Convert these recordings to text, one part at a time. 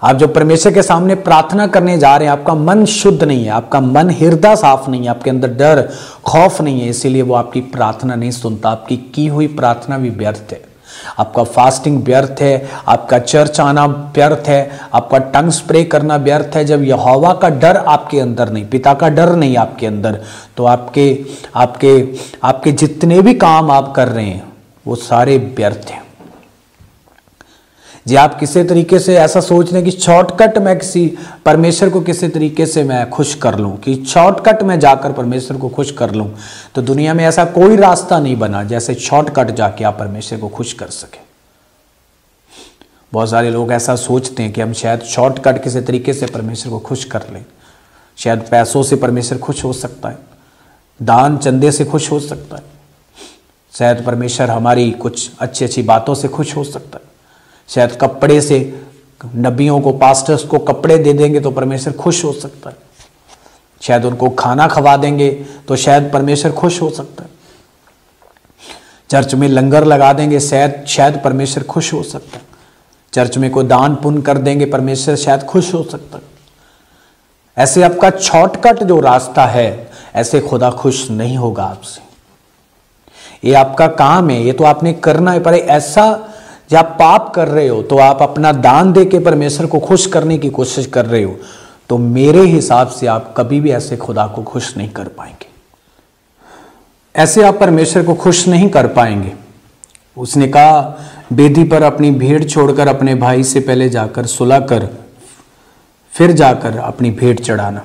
आप जो परमेश्वर के सामने प्रार्थना करने जा रहे हैं, आपका मन शुद्ध नहीं है, आपका मन हृदय साफ नहीं है, आपके अंदर डर खौफ नहीं है, इसीलिए वो आपकी प्रार्थना नहीं सुनता। आपकी की हुई प्रार्थना भी व्यर्थ है, आपका फास्टिंग व्यर्थ है, आपका चर्च आना व्यर्थ है, आपका टंग स्प्रे करना व्यर्थ है। जब यहोवा का डर आपके अंदर नहीं, पिता का डर नहीं आपके अंदर, तो आपके आपके आपके जितने भी काम आप कर रहे हैं वो सारे व्यर्थ हैं। जी आप किसी तरीके से ऐसा सोच रहे हैं कि शॉर्टकट मैं किसी परमेश्वर को किसी तरीके से मैं खुश कर लूं, कि शॉर्टकट में जाकर परमेश्वर को खुश कर लूं, तो दुनिया में ऐसा कोई रास्ता नहीं बना जैसे शॉर्टकट जाके आप परमेश्वर को खुश कर सके। बहुत सारे लोग ऐसा सोचते हैं कि हम शायद शॉर्टकट किसी तरीके से परमेश्वर को खुश कर लें, शायद पैसों से परमेश्वर खुश हो सकता है, दान चंदे से खुश हो सकता है, शायद परमेश्वर हमारी कुछ अच्छी अच्छी बातों से खुश हो सकता है, शायद कपड़े से, नबियों को पास्टर्स को कपड़े दे देंगे तो परमेश्वर खुश हो सकता है, शायद उनको खाना खवा देंगे तो शायद परमेश्वर खुश हो सकता है, चर्च में लंगर लगा देंगे शायद परमेश्वर खुश हो सकता है, चर्च में कोई दान पुण्य कर देंगे परमेश्वर शायद खुश हो सकता है। ऐसे आपका शॉर्टकट जो रास्ता है, ऐसे खुदा खुश नहीं होगा आपसे। ये आपका काम है, ये तो आपने करना है, पर ऐसा जब आप पाप कर रहे हो तो आप अपना दान दे के परमेश्वर को खुश करने की कोशिश कर रहे हो, तो मेरे हिसाब से आप कभी भी ऐसे खुदा को खुश नहीं कर पाएंगे, ऐसे आप परमेश्वर को खुश नहीं कर पाएंगे। उसने कहा वेदी पर अपनी भेंट छोड़कर अपने भाई से पहले जाकर सुलह कर, फिर जाकर अपनी भेंट चढ़ाना।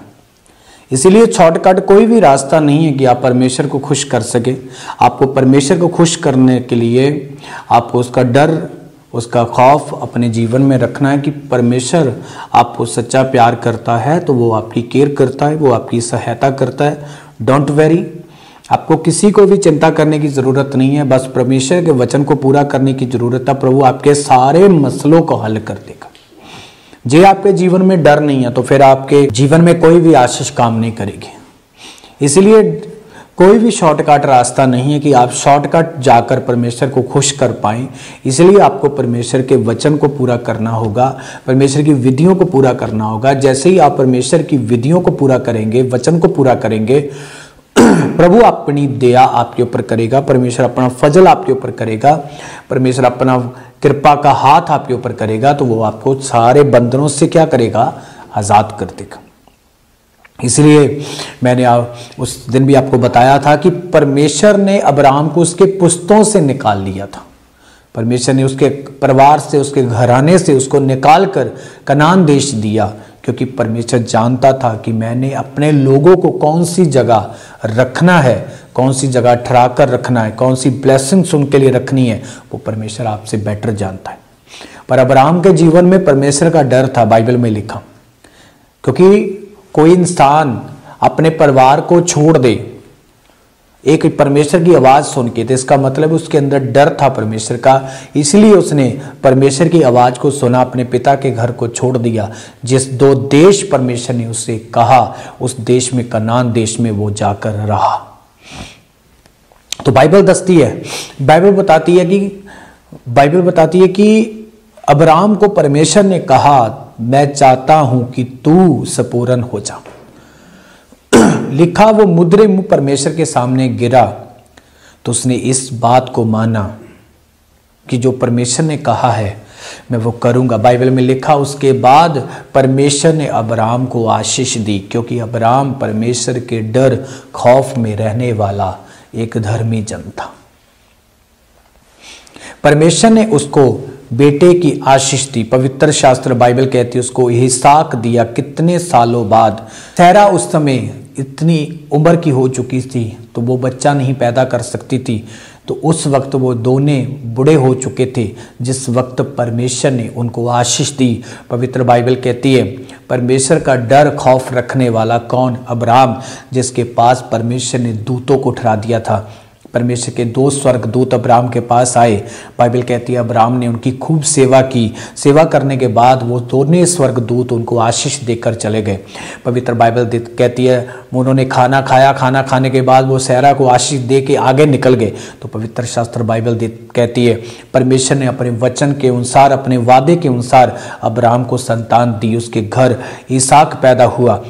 इसीलिए शॉर्टकट कोई भी रास्ता नहीं है कि आप परमेश्वर को खुश कर सके। आपको परमेश्वर को खुश करने के लिए आपको उसका डर, उसका खौफ अपने जीवन में रखना है कि परमेश्वर आपको सच्चा प्यार करता है तो वो आपकी केयर करता है, वो आपकी सहायता करता है। डोंट वेरी, आपको किसी को भी चिंता करने की ज़रूरत नहीं है, बस परमेश्वर के वचन को पूरा करने की ज़रूरत है। प्रभु आपके सारे मसलों को हल कर देगा। जे आपके जीवन में डर नहीं है तो फिर आपके जीवन में कोई भी आशीष काम नहीं करेगी। इसलिए कोई भी शॉर्टकट रास्ता नहीं है कि आप शॉर्टकट जाकर परमेश्वर को खुश कर पाएं। इसलिए आपको परमेश्वर के वचन को पूरा करना होगा, परमेश्वर की विधियों को पूरा करना होगा। जैसे ही आप परमेश्वर की विधियों को पूरा करेंगे, वचन को पूरा करेंगे, प्रभु अपनी दया आपके ऊपर करेगा, परमेश्वर अपना फजल आपके ऊपर करेगा, परमेश्वर अपना कृपा का हाथ आपके ऊपर करेगा, तो वो आपको सारे बंधनों से क्या करेगा, आजाद कर देगा। इसलिए मैंने उस दिन भी आपको बताया था कि परमेश्वर ने अब्राहम को उसके पुश्तों से निकाल लिया था। परमेश्वर ने उसके परिवार से, उसके घराने से उसको निकाल कर कनान देश दिया, क्योंकि परमेश्वर जानता था कि मैंने अपने लोगों को कौन सी जगह रखना है, कौन सी जगह ठहरा कर रखना है, कौन सी ब्लेसिंग्स उनके लिए रखनी है, वो परमेश्वर आपसे बेटर जानता है। पर अब्राहम के जीवन में परमेश्वर का डर था, बाइबल में लिखा, क्योंकि कोई इंसान अपने परिवार को छोड़ दे एक परमेश्वर की आवाज़ सुन के, तो इसका मतलब उसके अंदर डर था परमेश्वर का। इसलिए उसने परमेश्वर की आवाज़ को सुना, अपने पिता के घर को छोड़ दिया। जिस दो देश परमेश्वर ने उससे कहा, उस देश में, कनान देश में वो जाकर रहा। तो बाइबल बताती है कि अब्राहम को परमेश्वर ने कहा, मैं चाहता हूं कि तू संपूर्ण हो जा। लिखा वो मुद्रे मुंह परमेश्वर के सामने गिरा, तो उसने इस बात को माना कि जो परमेश्वर ने कहा है मैं वो करूंगा। बाइबल में लिखा उसके बाद परमेश्वर ने अब्राहम को आशीष दी, क्योंकि अब्राहम परमेश्वर के डर खौफ में रहने वाला एक धर्मी जन था। परमेश्वर ने उसको बेटे की आशीष दी। पवित्र शास्त्र बाइबल कहती है उसको इसहाक दिया। कितने सालों बाद। सारा उस समय इतनी उम्र की हो चुकी थी तो वो बच्चा नहीं पैदा कर सकती थी, तो उस वक्त वो दोनों बूढ़े हो चुके थे जिस वक्त परमेश्वर ने उनको आशीष दी। पवित्र बाइबल कहती है परमेश्वर का डर खौफ रखने वाला कौन? अब्राहम, जिसके पास परमेश्वर ने दूतों को ठहरा दिया था। परमेश्वर के 2 स्वर्गदूत अब्राहम के पास आए। बाइबल कहती है अब्राहम ने उनकी खूब सेवा की। सेवा करने के बाद वो दोनों स्वर्गदूत उनको आशीष देकर चले गए। पवित्र बाइबल कहती है उन्होंने खाना खाया, खाना खाने के बाद वो सहरा को आशीष दे के आगे निकल गए। तो पवित्र शास्त्र बाइबल कहती है परमेश्वर ने अपने वचन के अनुसार, अपने वादे के अनुसार अब्राहम को संतान दी। उसके घर इसहाक पैदा हुआ